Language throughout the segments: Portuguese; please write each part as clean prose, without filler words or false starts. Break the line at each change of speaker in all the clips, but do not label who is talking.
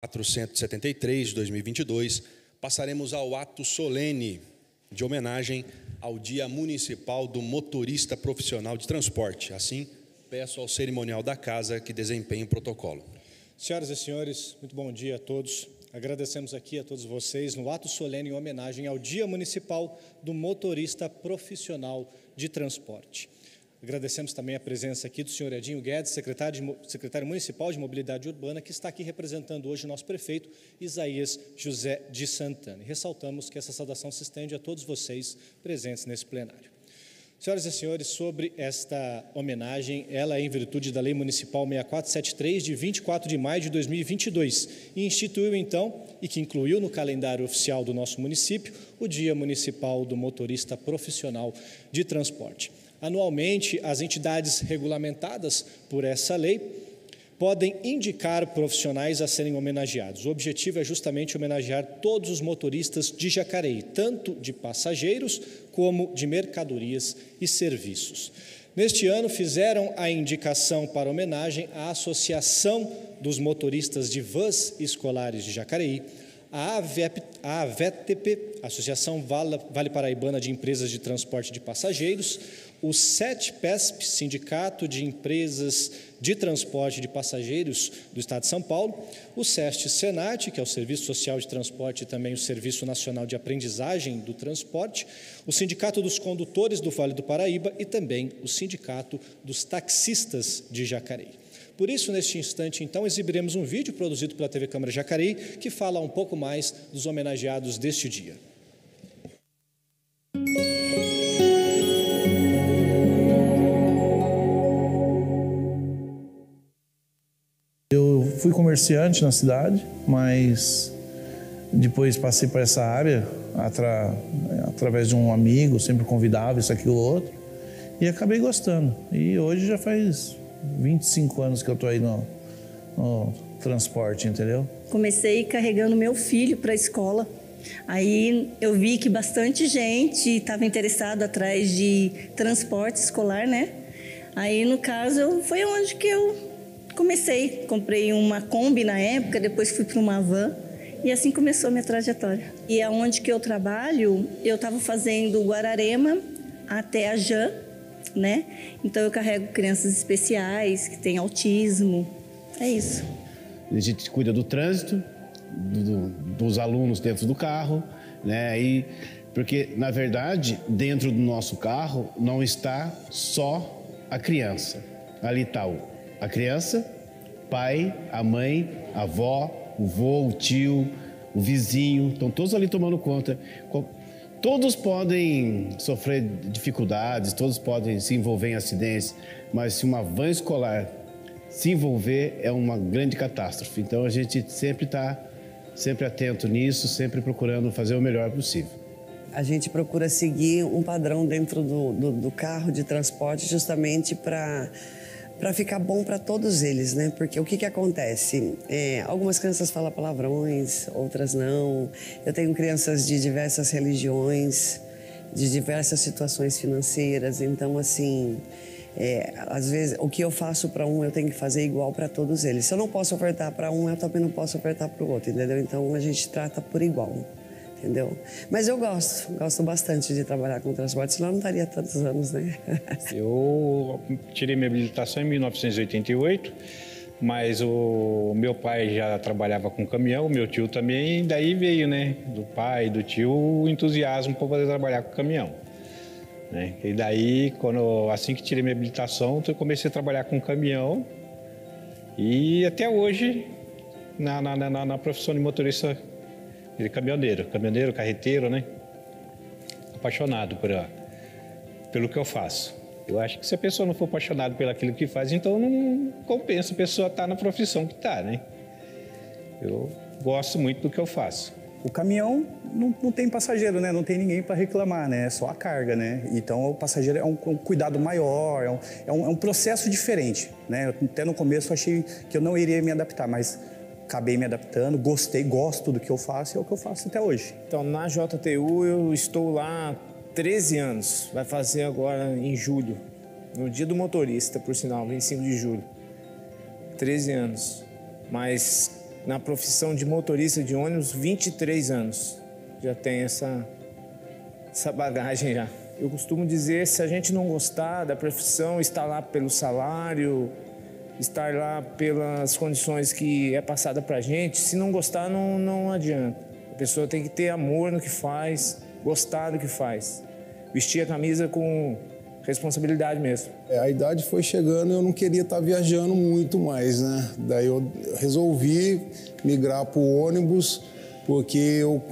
473 de 2022, passaremos ao ato solene de homenagem ao Dia Municipal do Motorista Profissional de Transporte. Assim, peço ao cerimonial da Casa que desempenhe o protocolo.
Senhoras e senhores, muito bom dia a todos. Agradecemos aqui a todos vocês no ato solene em homenagem ao Dia Municipal do Motorista Profissional de Transporte. Agradecemos também a presença aqui do senhor Edinho Guedes, secretário municipal de Mobilidade Urbana, que está aqui representando hoje o nosso prefeito, Isaías José de Santana. E ressaltamos que essa saudação se estende a todos vocês presentes nesse plenário. Senhoras e senhores, sobre esta homenagem, ela é em virtude da Lei Municipal 6473, de 24 de maio de 2022, e instituiu então, e que incluiu no calendário oficial do nosso município, o Dia Municipal do Motorista Profissional de Transporte. Anualmente, as entidades regulamentadas por essa lei podem indicar profissionais a serem homenageados. O objetivo é justamente homenagear todos os motoristas de Jacareí, tanto de passageiros como de mercadorias e serviços. Neste ano, fizeram a indicação para homenagem à Associação dos Motoristas de Vans Escolares de Jacareí, a AVETP, Associação Vale Paraibana de Empresas de Transporte de Passageiros, o SETPESP, Sindicato de Empresas de Transporte de Passageiros do Estado de São Paulo, o SEST-Senat, que é o Serviço Social de Transporte e também o Serviço Nacional de Aprendizagem do Transporte, o Sindicato dos Condutores do Vale do Paraíba e também o Sindicato dos Taxistas de Jacareí. Por isso, neste instante, então, exibiremos um vídeo produzido pela TV Câmara Jacareí que fala um pouco mais dos homenageados deste dia.
Eu fui comerciante na cidade, mas depois passei por essa área através de um amigo, sempre convidava isso, aquilo, outro, e acabei gostando. E hoje já faz 25 anos que eu estou aí no transporte, entendeu?
Comecei carregando meu filho para a escola. Aí eu vi que bastante gente estava interessada atrás de transporte escolar, né? Aí, no caso, foi onde que eu comecei. Comprei uma Kombi na época, depois fui para uma van e assim começou a minha trajetória. E aonde que eu trabalho, eu estava fazendo Guararema até a Jã, né? Então eu carrego crianças especiais que têm autismo. É isso.
A gente cuida do trânsito, dos alunos dentro do carro, né? Porque, na verdade, dentro do nosso carro não está só a criança. Ali está a criança, pai, a mãe, a avó, o vô, o tio, o vizinho, estão todos ali tomando conta. Todos podem sofrer dificuldades, todos podem se envolver em acidentes, mas se uma van escolar se envolver, é uma grande catástrofe. Então, a gente sempre está atento nisso, sempre procurando fazer o melhor possível.
A gente procura seguir um padrão dentro do carro de transporte justamente para ficar bom para todos eles, né? Porque o que acontece? Algumas crianças falam palavrões, outras não. Eu tenho crianças de diversas religiões, de diversas situações financeiras. Então, assim, às vezes, o que eu faço para um, eu tenho que fazer igual para todos eles. Se eu não posso ofertar para um, eu também não posso ofertar para o outro, entendeu? Então, a gente trata por igual, entendeu? Mas eu gosto bastante de trabalhar com transporte, senão eu não estaria tantos anos, né?
Eu tirei minha habilitação em 1988, mas o meu pai já trabalhava com caminhão, o meu tio também, daí veio, né, do pai e do tio, o entusiasmo para poder trabalhar com caminhão. Né? E daí, assim que tirei minha habilitação, eu comecei a trabalhar com caminhão e até hoje, na profissão de motorista de caminhoneiro, carreteiro, né? Apaixonado pelo que eu faço. Eu acho que se a pessoa não for apaixonada pelo aquilo que faz, então não compensa a pessoa estar na profissão que está, né? Eu gosto muito do que eu faço.
O caminhão não tem passageiro, né? Não tem ninguém para reclamar, né? É só a carga, né? Então o passageiro é um cuidado maior, é um processo diferente, né? Até no começo eu achei que eu não iria me adaptar, mas acabei me adaptando, gosto do que eu faço e é o que eu faço até hoje.
Então, na JTU eu estou lá há 13 anos, vai fazer agora em julho, no dia do motorista, por sinal, 25 de julho. 13 anos. Mas na profissão de motorista de ônibus 23 anos. Já tem essa bagagem já. Eu costumo dizer, se a gente não gostar da profissão, estar lá pelo salário, estar lá pelas condições que é passada pra gente, se não gostar, não adianta. A pessoa tem que ter amor no que faz, gostar do que faz. Vestir a camisa com responsabilidade mesmo.
A idade foi chegando e eu não queria estar viajando muito mais, né? Daí eu resolvi migrar para o ônibus, porque eu,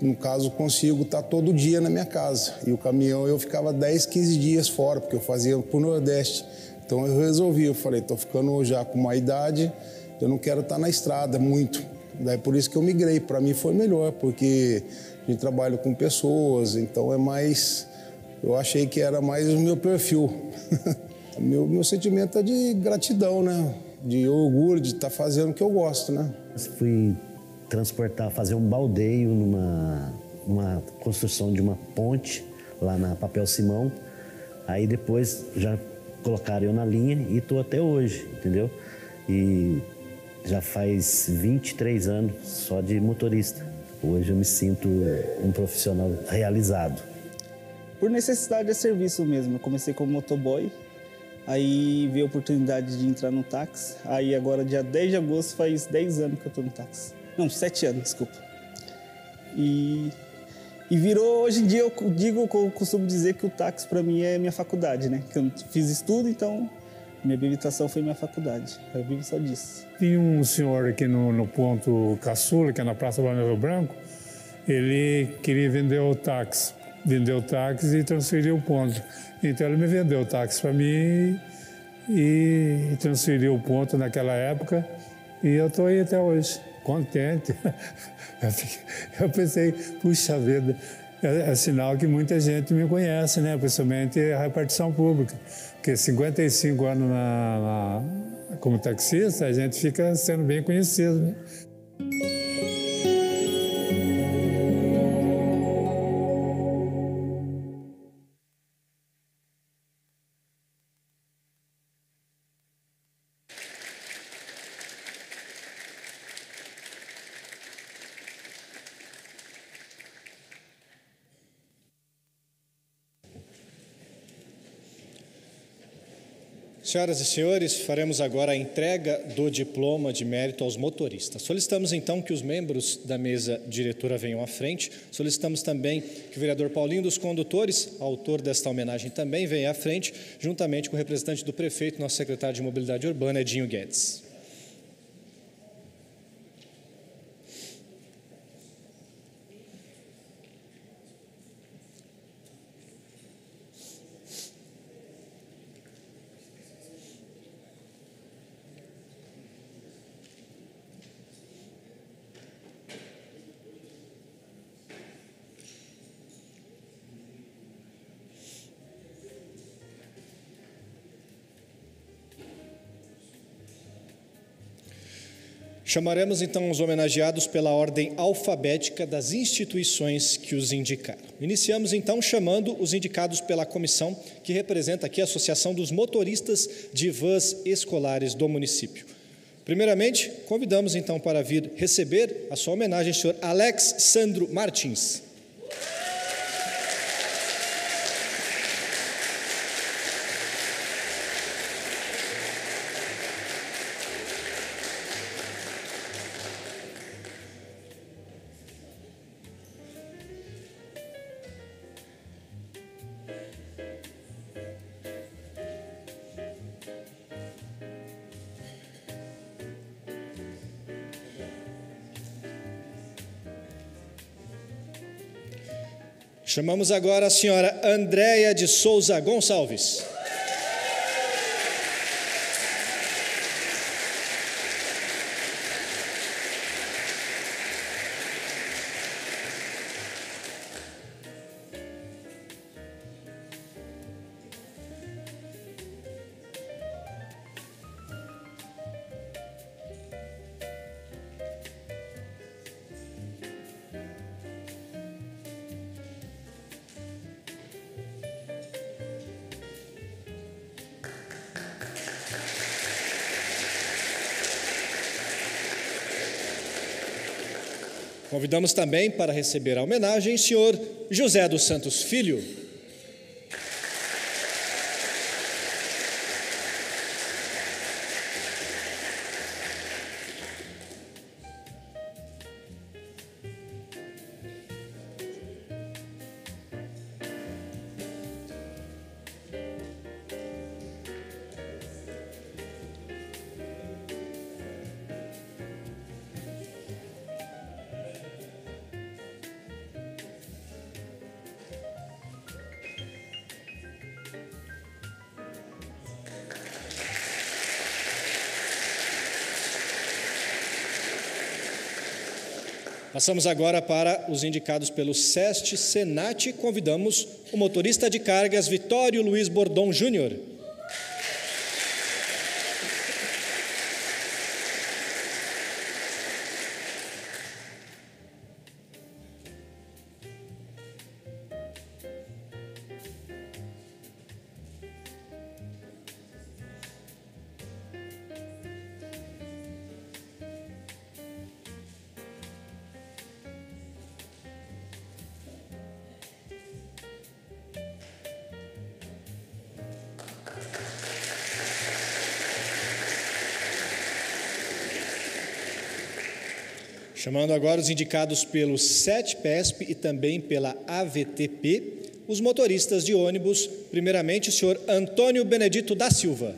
no caso, consigo estar todo dia na minha casa. E o caminhão eu ficava 10, 15 dias fora, porque eu fazia para o Nordeste. Então eu resolvi, eu falei, estou ficando já com uma idade, eu não quero estar na estrada muito. Daí por isso que eu migrei. Para mim foi melhor, porque a gente trabalha com pessoas, então é mais... Eu achei que era mais o meu perfil. meu sentimento é de gratidão, né? De orgulho, de estar fazendo o que eu gosto, né?
Fui fazer um baldeio numa construção de uma ponte lá na Papel Simão. Aí depois já colocaram eu na linha e estou até hoje, entendeu? E já faz 23 anos só de motorista. Hoje eu me sinto um profissional realizado.
Por necessidade de serviço mesmo. Eu comecei como motoboy, aí vi a oportunidade de entrar no táxi. Aí agora, dia 10 de agosto, faz 10 anos que eu tô no táxi. Não, 7 anos, desculpa. E virou, hoje em dia, eu costumo dizer que o táxi para mim é minha faculdade, né? Que eu fiz estudo, então minha habilitação foi minha faculdade. Eu vivo só disso.
Tinha um senhor aqui no ponto Caçula, que é na Praça Balneário Branco, ele queria vender o táxi. Vendeu o táxi e transferiu o ponto. Então ele me vendeu o táxi para mim e transferiu o ponto naquela época e eu estou aí até hoje, contente. Eu pensei, puxa vida, é sinal que muita gente me conhece, né? Principalmente a repartição pública, porque 55 anos como taxista, a gente fica sendo bem conhecido, né?
Senhoras e senhores, faremos agora a entrega do diploma de mérito aos motoristas. Solicitamos então que os membros da mesa diretora venham à frente. Solicitamos também que o vereador Paulinho dos Condutores, autor desta homenagem, também venha à frente, juntamente com o representante do prefeito, nosso secretário de Mobilidade Urbana, Edinho Guedes. Chamaremos então os homenageados pela ordem alfabética das instituições que os indicaram. Iniciamos então chamando os indicados pela comissão que representa aqui a Associação dos Motoristas de Vans Escolares do município. Primeiramente, convidamos então para vir receber a sua homenagem o senhor Alex Sandro Martins. Chamamos agora a senhora Andréia de Souza Gonçalves. Convidamos também para receber a homenagem o senhor José dos Santos Filho. Passamos agora para os indicados pelo SEST Senat. Convidamos o motorista de cargas Vitório Luiz Bordon Júnior. Chamando agora os indicados pelo SETPESP e também pela AVTP, os motoristas de ônibus, primeiramente o senhor Antônio Benedito da Silva.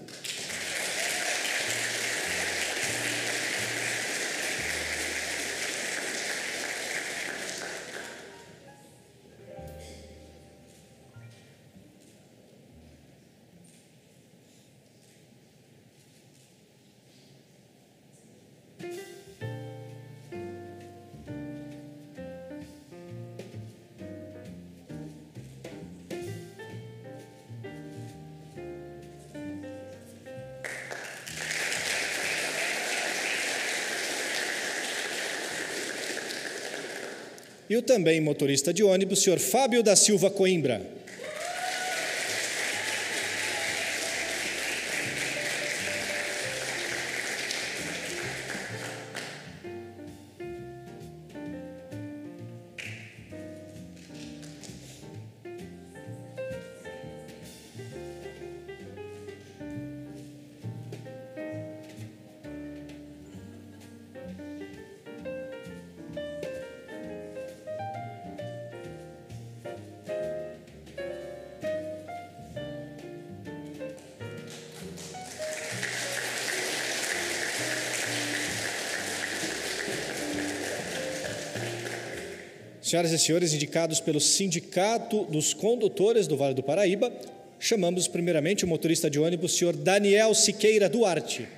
E o também motorista de ônibus, senhor Fábio da Silva Coimbra. Senhoras e senhores, indicados pelo Sindicato dos Condutores do Vale do Paraíba, chamamos primeiramente o motorista de ônibus, senhor Daniel Siqueira Duarte.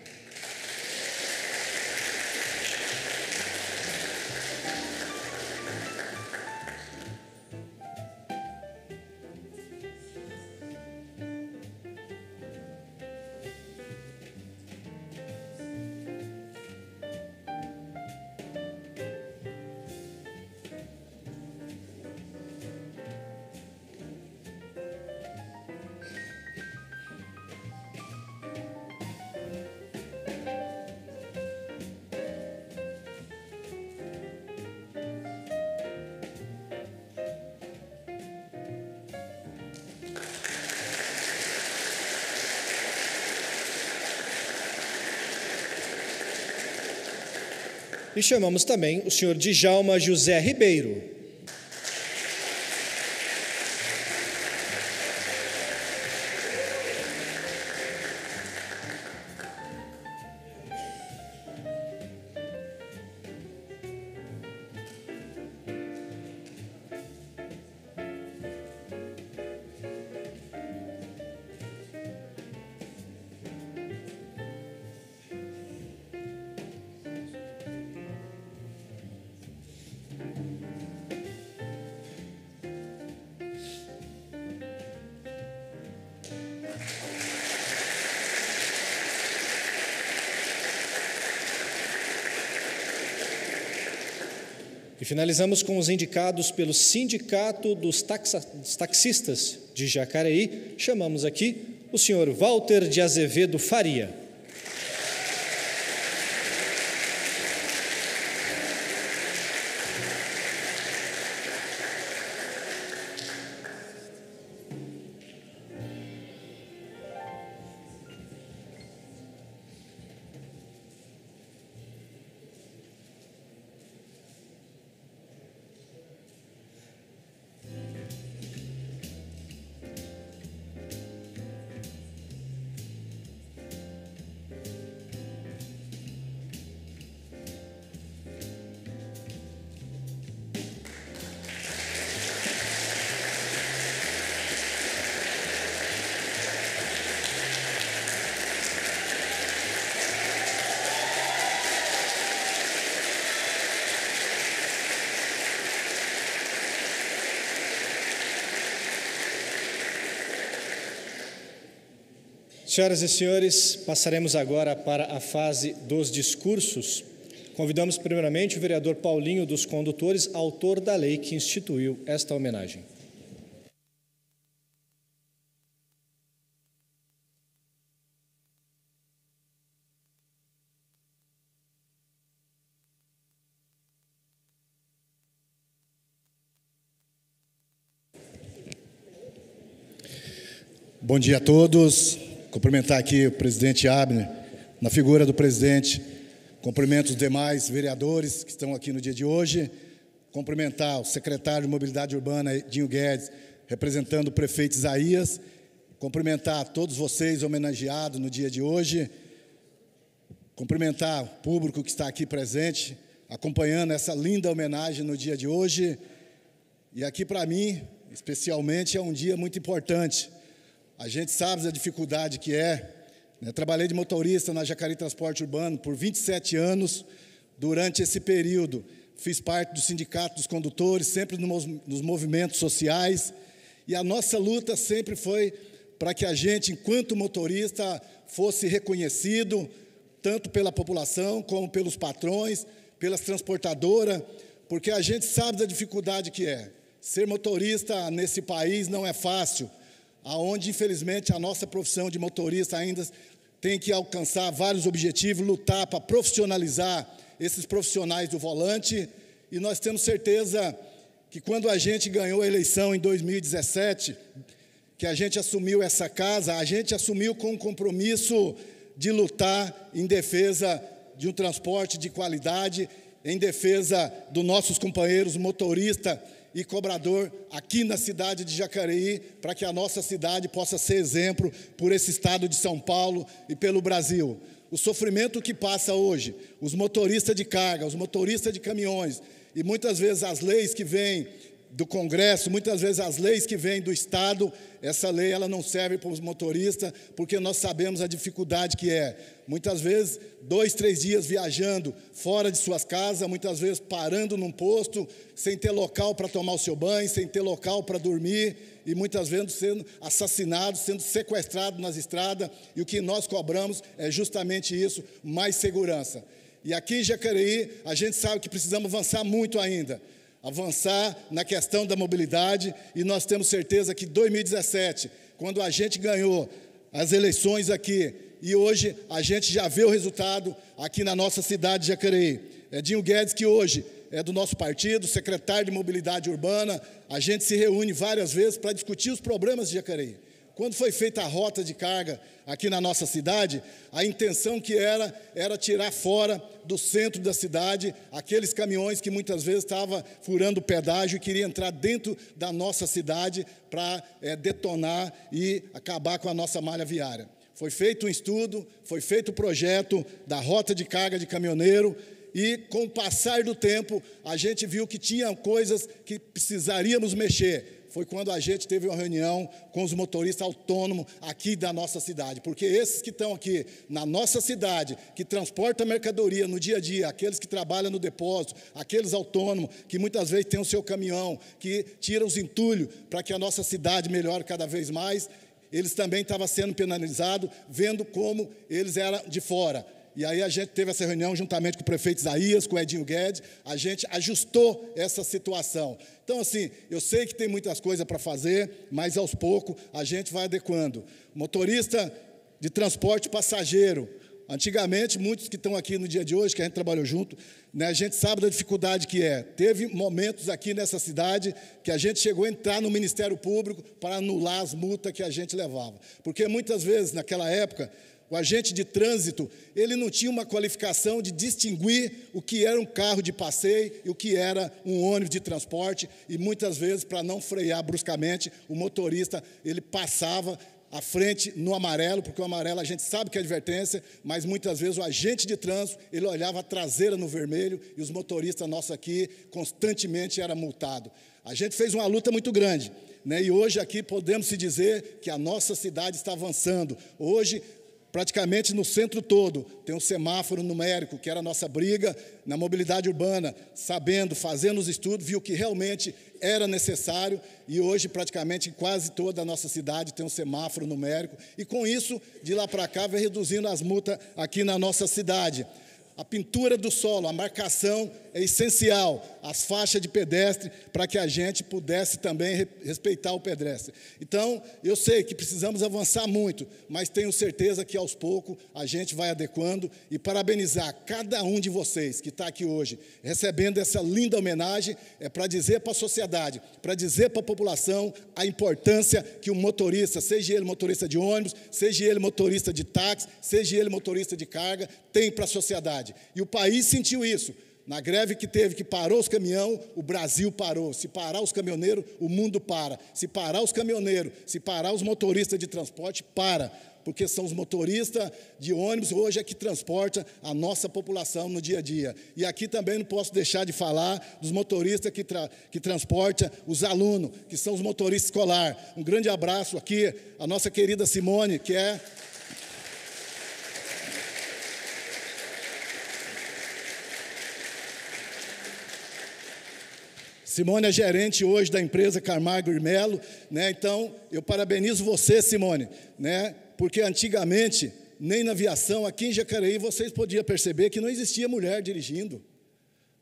E chamamos também o senhor Djalma José Ribeiro. E finalizamos com os indicados pelo Sindicato dos Taxistas de Jacareí. Chamamos aqui o senhor Walter de Azevedo Faria. Senhoras e senhores, passaremos agora para a fase dos discursos. Convidamos primeiramente o vereador Paulinho dos Condutores, autor da lei que instituiu esta homenagem.
Bom dia a todos. Cumprimentar aqui o presidente Abner, na figura do presidente. Cumprimento os demais vereadores que estão aqui no dia de hoje. Cumprimentar o secretário de Mobilidade Urbana, Edinho Guedes, representando o prefeito Isaías. Cumprimentar todos vocês homenageados no dia de hoje. Cumprimentar o público que está aqui presente, acompanhando essa linda homenagem no dia de hoje. E aqui, para mim, especialmente, é um dia muito importante. A gente sabe da dificuldade que é. Trabalhei de motorista na Jacareí Transporte Urbano por 27 anos. Durante esse período, fiz parte do Sindicato dos Condutores, sempre nos movimentos sociais. E a nossa luta sempre foi para que a gente, enquanto motorista, fosse reconhecido, tanto pela população como pelos patrões, pelas transportadoras, porque a gente sabe da dificuldade que é. Ser motorista nesse país não é fácil, aonde, infelizmente, a nossa profissão de motorista ainda tem que alcançar vários objetivos, lutar para profissionalizar esses profissionais do volante. E nós temos certeza que quando a gente ganhou a eleição em 2017, que a gente assumiu essa casa, a gente assumiu com um compromisso de lutar em defesa de um transporte de qualidade, em defesa dos nossos companheiros motorista e cobrador aqui na cidade de Jacareí, para que a nossa cidade possa ser exemplo por esse estado de São Paulo e pelo Brasil. O sofrimento que passa hoje, os motoristas de carga, os motoristas de caminhões, e muitas vezes as leis que vêm do Congresso, muitas vezes as leis que vêm do Estado, essa lei ela não serve para os motoristas, porque nós sabemos a dificuldade que é. Muitas vezes, 2, 3 dias viajando fora de suas casas, muitas vezes parando num posto, sem ter local para tomar o seu banho, sem ter local para dormir, e muitas vezes sendo assassinados, sendo sequestrados nas estradas, e o que nós cobramos é justamente isso, mais segurança. E aqui em Jacareí, a gente sabe que precisamos avançar muito ainda, avançar na questão da mobilidade, e nós temos certeza que 2017, quando a gente ganhou as eleições aqui, e hoje a gente já vê o resultado aqui na nossa cidade de Jacareí. Edinho Guedes, que hoje é do nosso partido, secretário de Mobilidade Urbana, a gente se reúne várias vezes para discutir os problemas de Jacareí. Quando foi feita a rota de carga aqui na nossa cidade, a intenção que era tirar fora do centro da cidade aqueles caminhões que muitas vezes estavam furando o pedágio e queriam entrar dentro da nossa cidade para detonar e acabar com a nossa malha viária. Foi feito um estudo, foi feito o projeto da rota de carga de caminhoneiro, e com o passar do tempo, a gente viu que tinha coisas que precisaríamos mexer. Foi quando a gente teve uma reunião com os motoristas autônomos aqui da nossa cidade. Porque esses que estão aqui na nossa cidade, que transportam mercadoria no dia a dia, aqueles que trabalham no depósito, aqueles autônomos que muitas vezes têm o seu caminhão, que tiram os entulhos para que a nossa cidade melhore cada vez mais, eles também estavam sendo penalizados, vendo como eles eram de fora. E aí a gente teve essa reunião juntamente com o prefeito Isaías, com o Edinho Guedes, a gente ajustou essa situação. Então, assim, eu sei que tem muitas coisas para fazer, mas aos poucos a gente vai adequando. Motorista de transporte passageiro, antigamente, muitos que estão aqui no dia de hoje, que a gente trabalhou junto, né, a gente sabe da dificuldade que é. Teve momentos aqui nessa cidade que a gente chegou a entrar no Ministério Público para anular as multas que a gente levava. Porque muitas vezes, naquela época, o agente de trânsito, ele não tinha uma qualificação de distinguir o que era um carro de passeio e o que era um ônibus de transporte, e muitas vezes, para não frear bruscamente, o motorista, ele passava à frente no amarelo, porque o amarelo a gente sabe que é advertência, mas muitas vezes o agente de trânsito, ele olhava a traseira no vermelho, e os motoristas nossos aqui constantemente eram multados. A gente fez uma luta muito grande, né? E hoje aqui podemos se dizer que a nossa cidade está avançando. Hoje, praticamente no centro todo, tem um semáforo numérico, que era a nossa briga na mobilidade urbana, sabendo, fazendo os estudos, viu que realmente era necessário, e hoje praticamente quase toda a nossa cidade tem um semáforo numérico, e com isso, de lá para cá, vem reduzindo as multas aqui na nossa cidade. A pintura do solo, a marcação é essencial, as faixas de pedestre, para que a gente pudesse também respeitar o pedestre. Então, eu sei que precisamos avançar muito, mas tenho certeza que aos poucos a gente vai adequando, e parabenizar cada um de vocês que está aqui hoje, recebendo essa linda homenagem, para dizer para a sociedade, para dizer para a população a importância que o motorista, seja ele motorista de ônibus, seja ele motorista de táxi, seja ele motorista de carga, tem para a sociedade. E o país sentiu isso. Na greve que teve, que parou os caminhões, o Brasil parou. Se parar os caminhoneiros, o mundo para. Se parar os caminhoneiros, se parar os motoristas de transporte, para. Porque são os motoristas de ônibus hoje é que transportam a nossa população no dia a dia. E aqui também não posso deixar de falar dos motoristas que transportam os alunos, que são os motoristas escolares. Um grande abraço aqui, a nossa querida Simone, que é... Simone é gerente hoje da empresa Camargo e Melo, né? Então, eu parabenizo você, Simone, né? Porque antigamente, nem na aviação, aqui em Jacareí, vocês podiam perceber que não existia mulher dirigindo.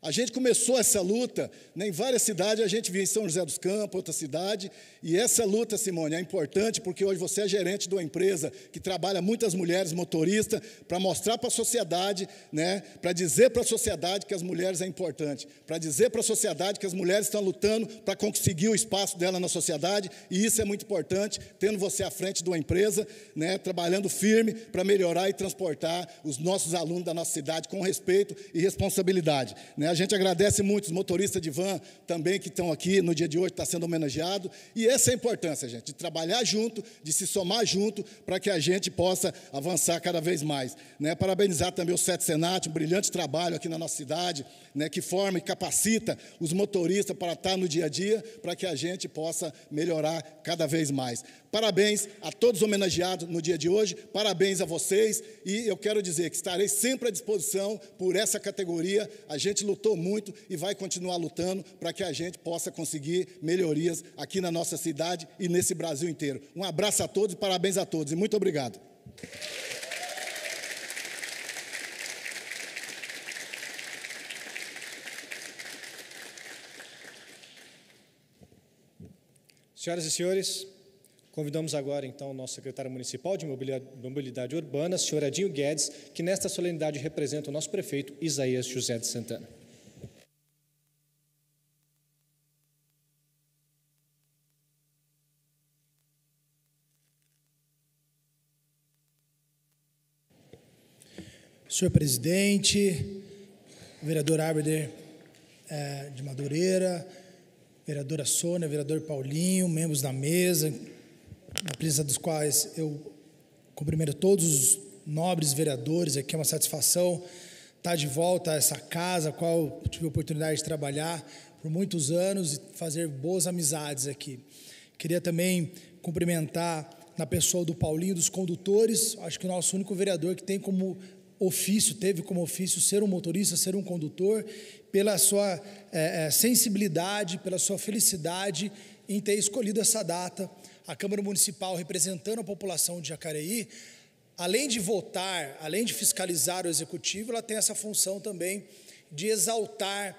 A gente começou essa luta, né, em várias cidades, a gente via em São José dos Campos, outra cidade, e essa luta, Simone, é importante porque hoje você é gerente de uma empresa que trabalha muitas mulheres motoristas, para mostrar para a sociedade, né, para dizer para a sociedade que as mulheres é importante, para dizer para a sociedade que as mulheres estão lutando para conseguir o espaço dela na sociedade, e isso é muito importante, tendo você à frente de uma empresa, né, trabalhando firme para melhorar e transportar os nossos alunos da nossa cidade com respeito e responsabilidade, né? A gente agradece muito os motoristas de van também que estão aqui no dia de hoje, está sendo homenageado. E essa é a importância, gente, de trabalhar junto, de se somar junto, para que a gente possa avançar cada vez mais, né? Parabenizar também o SET Senat, um brilhante trabalho aqui na nossa cidade, né, que forma e capacita os motoristas para estar no dia a dia, para que a gente possa melhorar cada vez mais. Parabéns a todos os homenageados no dia de hoje, parabéns a vocês, e eu quero dizer que estarei sempre à disposição por essa categoria. A gente lutou muito e vai continuar lutando para que a gente possa conseguir melhorias aqui na nossa cidade e nesse Brasil inteiro. Um abraço a todos e parabéns a todos, e muito obrigado.
Senhoras e senhores, convidamos agora, então, o nosso secretário municipal de mobilidade urbana, senhor Edinho Guedes, que nesta solenidade representa o nosso prefeito Isaías José de Santana.
Senhor presidente, vereador Abner de Madureira, vereadora Sônia, vereador Paulinho, membros da mesa, na presença dos quais eu cumprimento todos os nobres vereadores. Aqui é uma satisfação estar de volta a essa casa, a qual eu tive a oportunidade de trabalhar por muitos anos e fazer boas amizades aqui. Queria também cumprimentar, na pessoa do Paulinho, dos condutores. Acho que o nosso único vereador que tem como ofício, teve como ofício ser um motorista, ser um condutor, pela sua sensibilidade, pela sua felicidade em ter escolhido essa data. A Câmara Municipal, representando a população de Jacareí, além de votar, além de fiscalizar o Executivo, ela tem essa função também de exaltar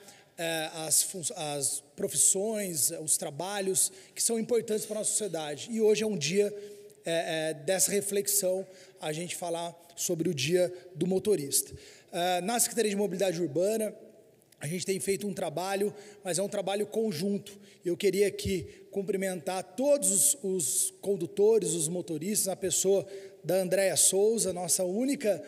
as profissões, os trabalhos que são importantes para a nossa sociedade. E hoje é um dia dessa reflexão, a gente falar sobre o Dia do Motorista. Na Secretaria de Mobilidade Urbana, a gente tem feito um trabalho, mas é um trabalho conjunto. Eu queria aqui cumprimentar todos os condutores, os motoristas, a pessoa da Andréia Souza, nossa única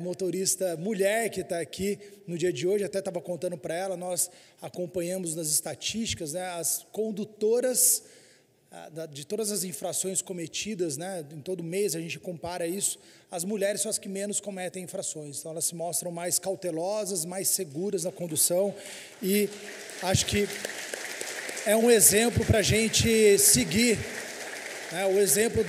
motorista mulher que está aqui no dia de hoje. Até estava contando para ela, nós acompanhamos nas estatísticas, né, as condutoras de todas as infrações cometidas, né, em todo mês a gente compara isso, as mulheres são as que menos cometem infrações, então elas se mostram mais cautelosas, mais seguras na condução, e acho que é um exemplo para a gente seguir, né, o exemplo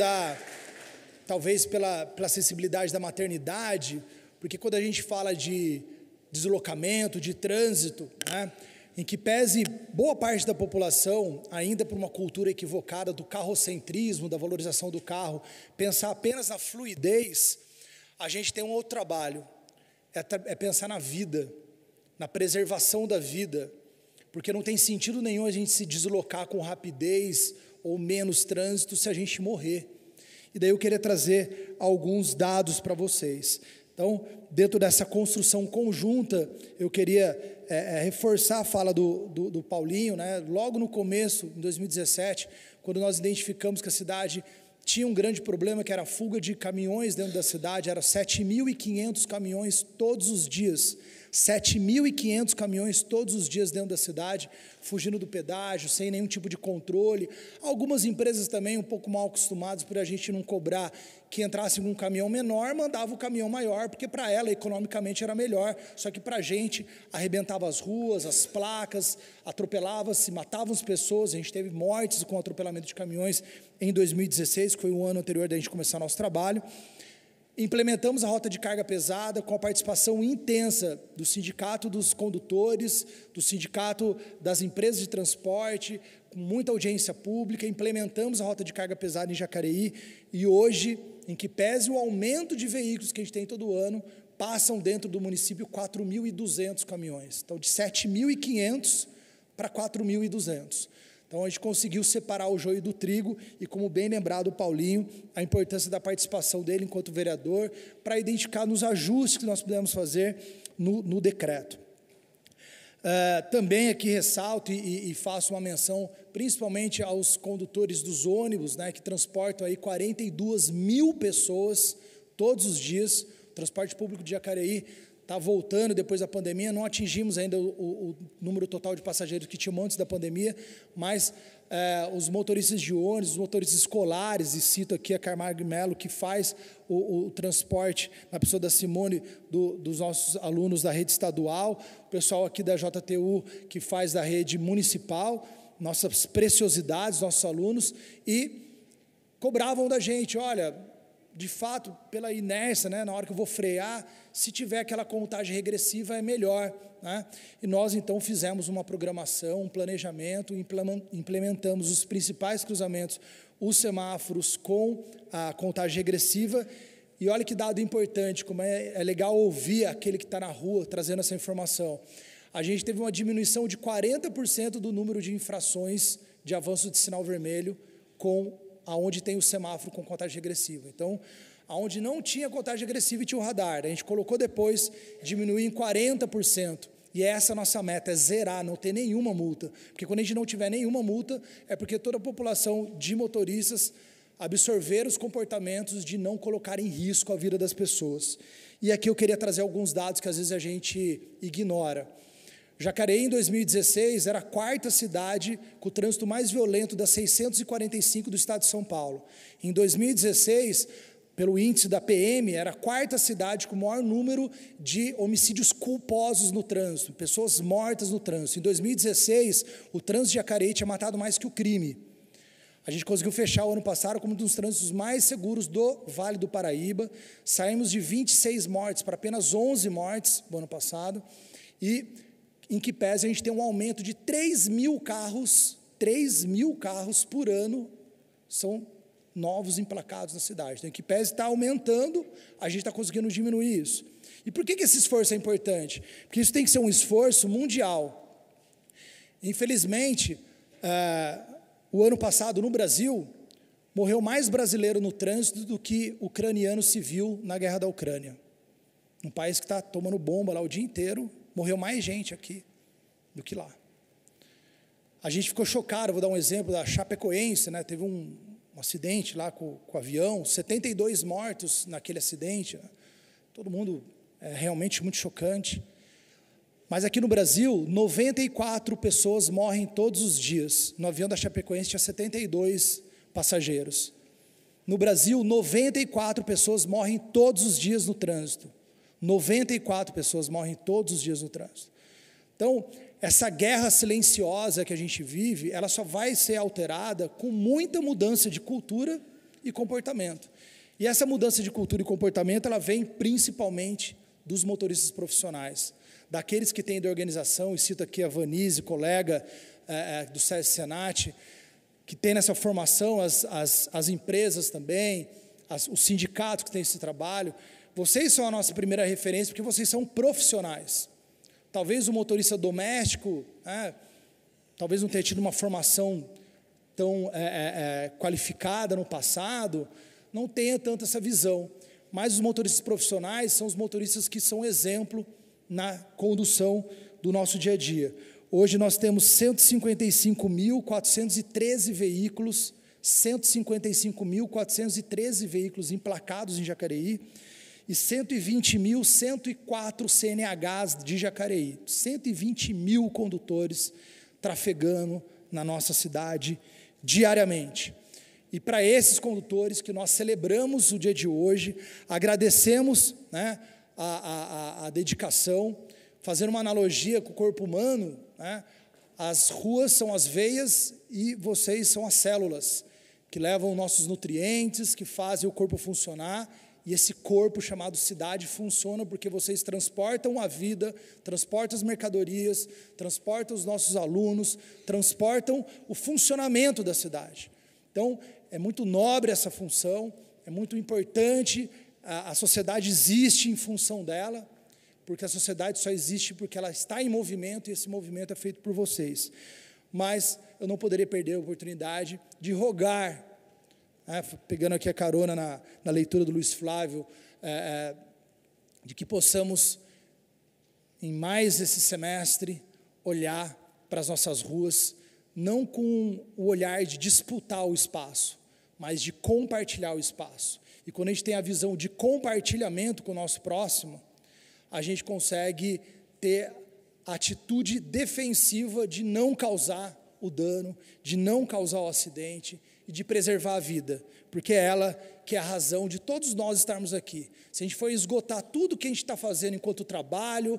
talvez pela sensibilidade da maternidade, porque quando a gente fala de deslocamento, de trânsito, né, em que pese boa parte da população, ainda por uma cultura equivocada do carrocentrismo, da valorização do carro, pensar apenas na fluidez, a gente tem um outro trabalho, é pensar na vida, na preservação da vida, porque não tem sentido nenhum a gente se deslocar com rapidez ou menos trânsito se a gente morrer. E daí eu queria trazer alguns dados para vocês. Então, dentro dessa construção conjunta, eu queria reforçar a fala do Paulinho, né? Logo no começo, em 2017, quando nós identificamos que a cidade tinha um grande problema, que era a fuga de caminhões dentro da cidade, eram 7.500 caminhões todos os dias, 7.500 caminhões todos os dias dentro da cidade, fugindo do pedágio, sem nenhum tipo de controle. Algumas empresas também um pouco mal acostumadas por a gente não cobrar que entrasse com um caminhão menor, mandava o caminhão maior, porque para ela economicamente era melhor, só que para a gente arrebentava as ruas, as placas, atropelava-se, matavam as pessoas, a gente teve mortes com atropelamento de caminhões em 2016, que foi o ano anterior da gente começar nosso trabalho. Implementamos a rota de carga pesada com a participação intensa do sindicato dos condutores, do sindicato das empresas de transporte, com muita audiência pública, implementamos a rota de carga pesada em Jacareí e hoje, em que pese o aumento de veículos que a gente tem todo ano, passam dentro do município 4.200 caminhões. Então, de 7.500 para 4.200. Então, a gente conseguiu separar o joio do trigo e, como bem lembrado o Paulinho, a importância da participação dele enquanto vereador para identificar nos ajustes que nós pudemos fazer no decreto. Também aqui ressalto e faço uma menção principalmente aos condutores dos ônibus, né, que transportam aí 42 mil pessoas todos os dias. O transporte público de Jacareí está voltando depois da pandemia, não atingimos ainda o número total de passageiros que tínhamos antes da pandemia, mas os motoristas de ônibus, os motoristas escolares, e cito aqui a Camargo Melo, que faz o transporte, na pessoa da Simone, dos nossos alunos da rede estadual, o pessoal aqui da JTU, que faz da rede municipal, nossas preciosidades, nossos alunos, e cobravam da gente, olha, de fato, pela inércia, né, na hora que eu vou frear, se tiver aquela contagem regressiva é melhor, né? E nós então fizemos uma programação, um planejamento, implementamos os principais cruzamentos, os semáforos com a contagem regressiva, e olha que dado importante, como é legal ouvir aquele que está na rua trazendo essa informação. A gente teve uma diminuição de 40% do número de infrações de avanço de sinal vermelho aonde tem o semáforo com contagem regressiva. Então, aonde não tinha contagem regressiva e tinha o radar, a gente colocou depois, diminuiu em 40%. E essa é a nossa meta, é zerar, não ter nenhuma multa. Porque quando a gente não tiver nenhuma multa, é porque toda a população de motoristas absorver os comportamentos de não colocar em risco a vida das pessoas. E aqui eu queria trazer alguns dados que às vezes a gente ignora. Jacareí, em 2016, era a quarta cidade com o trânsito mais violento das 645 do estado de São Paulo. Em 2016, pelo índice da PM, era a quarta cidade com o maior número de homicídios culposos no trânsito, pessoas mortas no trânsito. Em 2016, o trânsito de Jacareí tinha matado mais que o crime. A gente conseguiu fechar o ano passado como um dos trânsitos mais seguros do Vale do Paraíba. Saímos de 26 mortes para apenas 11 mortes no ano passado. E em que pese a gente tem um aumento de 3.000 carros por ano são novos emplacados na cidade. Então, em que pese está aumentando, a gente está conseguindo diminuir isso. E por que esse esforço é importante? Porque isso tem que ser um esforço mundial. Infelizmente, o ano passado, no Brasil, morreu mais brasileiro no trânsito do que ucraniano civil na guerra da Ucrânia. Um país que está tomando bomba lá o dia inteiro, morreu mais gente aqui do que lá. A gente ficou chocado, vou dar um exemplo da Chapecoense, né? Teve um acidente lá com o avião, 72 mortos naquele acidente, né? Todo mundo realmente muito chocante. Mas aqui no Brasil, 94 pessoas morrem todos os dias. No avião da Chapecoense tinha 72 passageiros. No Brasil, 94 pessoas morrem todos os dias no trânsito. 94 pessoas morrem todos os dias no trânsito. Então, essa guerra silenciosa que a gente vive, ela só vai ser alterada com muita mudança de cultura e comportamento. E essa mudança de cultura e comportamento, ela vem principalmente dos motoristas profissionais, daqueles que têm de organização, e cito aqui a Vanise, colega do SESI Senat, que tem nessa formação, as empresas também, os sindicatos que têm esse trabalho. Vocês são a nossa primeira referência, porque vocês são profissionais. Talvez o motorista doméstico, talvez não tenha tido uma formação tão qualificada no passado, não tenha tanto essa visão. Mas os motoristas profissionais são os motoristas que são exemplo na condução do nosso dia a dia. Hoje nós temos 155.413 veículos, 155.413 veículos emplacados em Jacareí e 120.104 CNHs de Jacareí, 120 mil condutores trafegando na nossa cidade diariamente. E para esses condutores que nós celebramos o dia de hoje, agradecemos, né, a dedicação, fazendo uma analogia com o corpo humano, né, as ruas são as veias e vocês são as células, que levam nossos nutrientes, que fazem o corpo funcionar, e esse corpo chamado cidade funciona porque vocês transportam a vida, transportam as mercadorias, transportam os nossos alunos, transportam o funcionamento da cidade. Então, é muito nobre essa função, é muito importante, a sociedade existe em função dela, porque a sociedade só existe porque ela está em movimento, e esse movimento é feito por vocês. Mas eu não poderia perder a oportunidade de rogar, pegando aqui a carona na leitura do Luiz Flávio, de que possamos, em mais esse semestre, olhar para as nossas ruas, não com o olhar de disputar o espaço, mas de compartilhar o espaço. E quando a gente tem a visão de compartilhamento com o nosso próximo, a gente consegue ter a atitude defensiva de não causar o dano, de não causar o acidente e de preservar a vida, porque é ela que é a razão de todos nós estarmos aqui. Se a gente for esgotar tudo que a gente está fazendo enquanto trabalho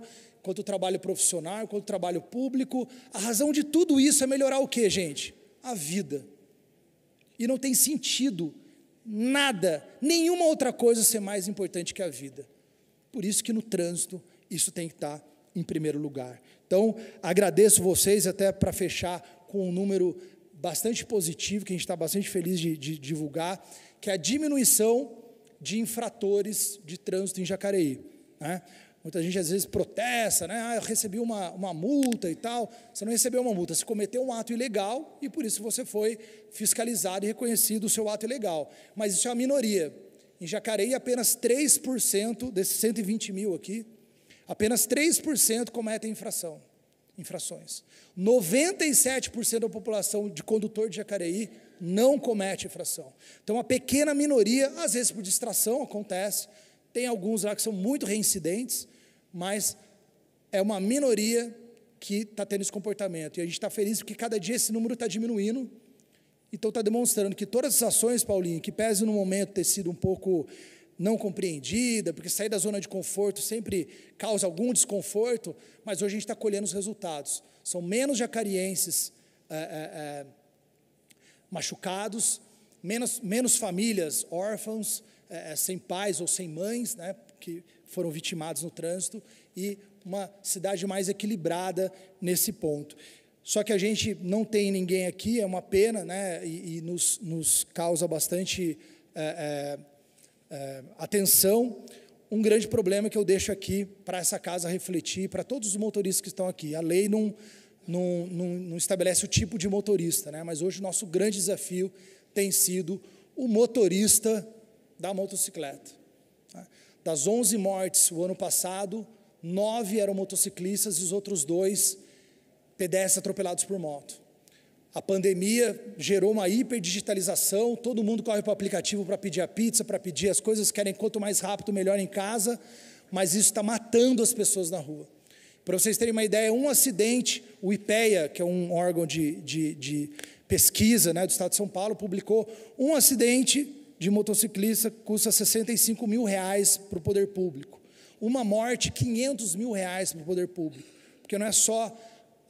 profissional, enquanto trabalho público, a razão de tudo isso é melhorar o quê, gente? A vida. E não tem sentido nada, nenhuma outra coisa ser mais importante que a vida. Por isso que no trânsito isso tem que estar em primeiro lugar. Então, agradeço vocês, até para fechar com um número bastante positivo, que a gente está bastante feliz de divulgar, que é a diminuição de infratores de trânsito em Jacareí, né? Muita gente às vezes protesta, né? Eu recebi uma multa e tal. Você não recebeu uma multa, você cometeu um ato ilegal e por isso você foi fiscalizado e reconhecido o seu ato ilegal. Mas isso é a minoria. Em Jacareí, apenas 3% desses 120 mil aqui, apenas 3% cometem infrações. 97% da população de condutor de Jacareí não comete infração. Então, uma pequena minoria, às vezes por distração, acontece. Tem alguns lá que são muito reincidentes, mas é uma minoria que está tendo esse comportamento. E a gente está feliz porque cada dia esse número está diminuindo. Então, está demonstrando que todas as ações, Paulinho, que pese no momento ter sido um pouco não compreendida, porque sair da zona de conforto sempre causa algum desconforto, mas hoje a gente está colhendo os resultados. São menos jacarienses machucados, menos famílias órfãos, sem pais ou sem mães, né, que foram vitimados no trânsito, e uma cidade mais equilibrada nesse ponto. Só que a gente não tem ninguém aqui, é uma pena, né, e nos causa bastante atenção. Um grande problema que eu deixo aqui para essa casa refletir, para todos os motoristas que estão aqui. A lei não estabelece o tipo de motorista, né, mas hoje o nosso grande desafio tem sido o motorista da motocicleta. Das 11 mortes o ano passado, 9 eram motociclistas e os outros 2 pedestres atropelados por moto. A pandemia gerou uma hiperdigitalização, todo mundo corre para o aplicativo para pedir a pizza, para pedir as coisas, querem quanto mais rápido, melhor em casa, mas isso está matando as pessoas na rua. Para vocês terem uma ideia, um acidente, o IPEA, que é um órgão de pesquisa, né, do Estado de São Paulo, publicou um acidente de motociclista custa R$65 mil para o poder público. Uma morte, R$500 mil para o poder público. Porque não é só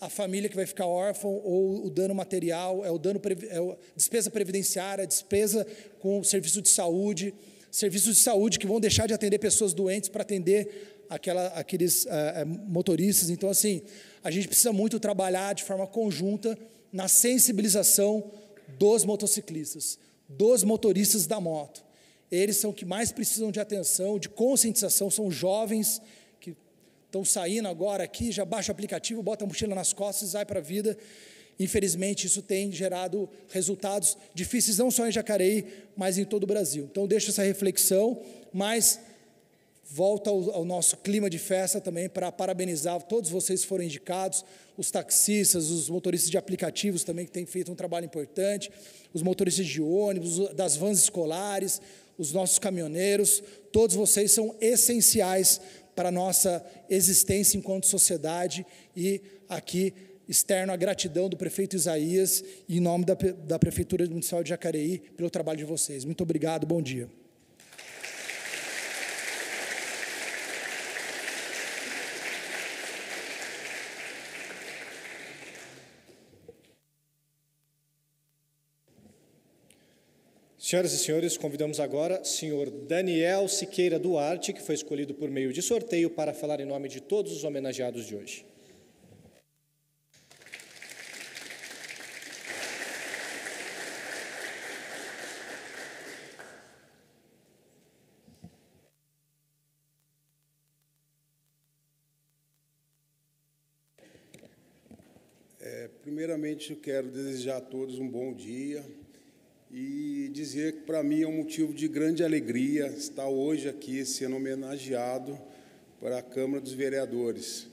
a família que vai ficar órfã ou o dano material, é a despesa previdenciária, a despesa com o serviço de saúde. serviços de saúde que vão deixar de atender pessoas doentes para atender aqueles motoristas. Então, assim, a gente precisa muito trabalhar de forma conjunta na sensibilização dos motociclistas, dos motoristas da moto. Eles são que mais precisam de atenção, de conscientização, são jovens que estão saindo agora aqui, já baixa o aplicativo, bota a mochila nas costas e vai para a vida. Infelizmente, isso tem gerado resultados difíceis, não só em Jacareí, mas em todo o Brasil. Então, deixo essa reflexão, mas volta ao nosso clima de festa também para parabenizar todos vocês que foram indicados, os taxistas, os motoristas de aplicativos também que têm feito um trabalho importante, os motoristas de ônibus, das vans escolares, os nossos caminhoneiros, todos vocês são essenciais para a nossa existência enquanto sociedade e aqui externo a gratidão do prefeito Isaías e em nome da Prefeitura Municipal de Jacareí pelo trabalho de vocês. Muito obrigado, bom dia.
Senhoras e senhores, convidamos agora o senhor Daniel Siqueira Duarte, que foi escolhido por meio de sorteio para falar em nome de todos os homenageados de hoje.
Primeiramente, eu quero desejar a todos um bom dia e dizer que, para mim, é um motivo de grande alegria estar hoje aqui sendo homenageado para a Câmara dos Vereadores.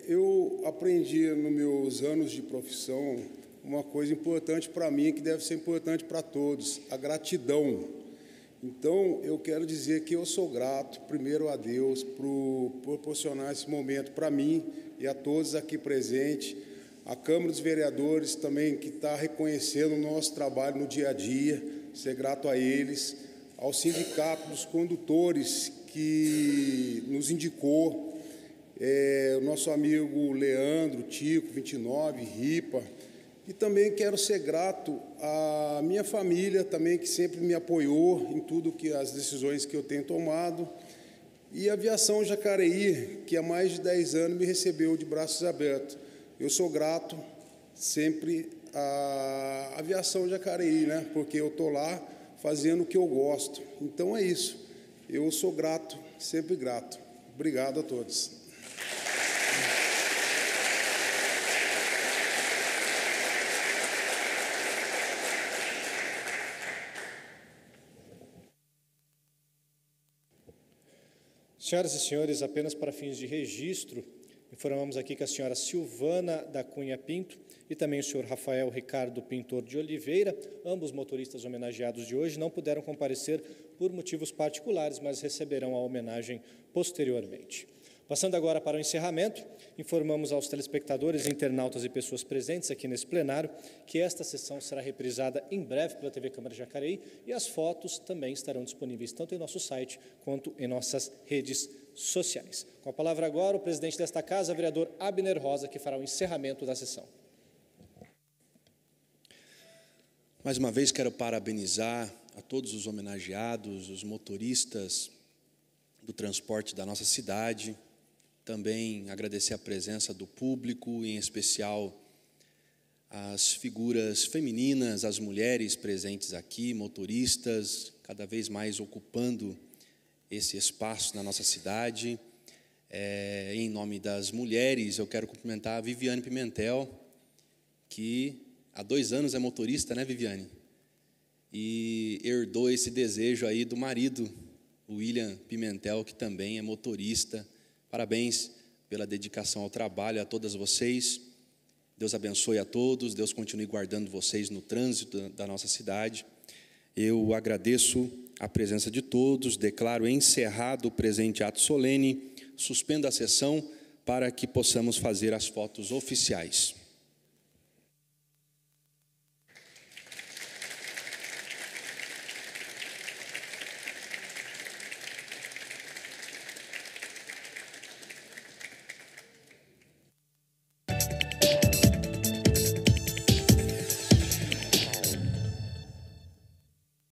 Eu aprendi, nos meus anos de profissão, uma coisa importante para mim, que deve ser importante para todos, a gratidão. Então, eu quero dizer que eu sou grato, primeiro a Deus, por proporcionar esse momento para mim e a todos aqui presentes, a Câmara dos Vereadores também, que está reconhecendo o nosso trabalho no dia a dia, ser grato a eles, ao Sindicato dos Condutores, que nos indicou, o nosso amigo Leandro, Tico, 29, Ripa, e também quero ser grato à minha família também, que sempre me apoiou em tudo as decisões que eu tenho tomado, e a Aviação Jacareí, que há mais de 10 anos me recebeu de braços abertos. Eu sou grato sempre à Aviação Jacareí, né? Porque eu estou lá fazendo o que eu gosto. Então é isso. Eu sou grato, sempre grato. Obrigado a todos.
Senhoras e senhores, apenas para fins de registro, informamos aqui que a senhora Silvana da Cunha Pinto e também o senhor Rafael Ricardo Pintor de Oliveira, ambos motoristas homenageados de hoje, não puderam comparecer por motivos particulares, mas receberão a homenagem posteriormente. Passando agora para o encerramento, informamos aos telespectadores, internautas e pessoas presentes aqui nesse plenário que esta sessão será reprisada em breve pela TV Câmara de Jacareí e as fotos também estarão disponíveis tanto em nosso site quanto em nossas redes sociais. Com a palavra agora o presidente desta casa, vereador Abner Rosa, que fará o encerramento da sessão.
Mais uma vez quero parabenizar a todos os homenageados, os motoristas do transporte da nossa cidade, também agradecer a presença do público, em especial as figuras femininas, as mulheres presentes aqui, motoristas, cada vez mais ocupando esse espaço na nossa cidade. Em nome das mulheres, eu quero cumprimentar a Viviane Pimentel, que há 2 anos é motorista, né, Viviane? E herdou esse desejo aí do marido, o William Pimentel, que também é motorista. Parabéns pela dedicação ao trabalho, a todas vocês. Deus abençoe a todos, Deus continue guardando vocês no trânsito da nossa cidade. Eu agradeço a presença de todos, declaro encerrado o presente ato solene, suspendo a sessão para que possamos fazer as fotos oficiais.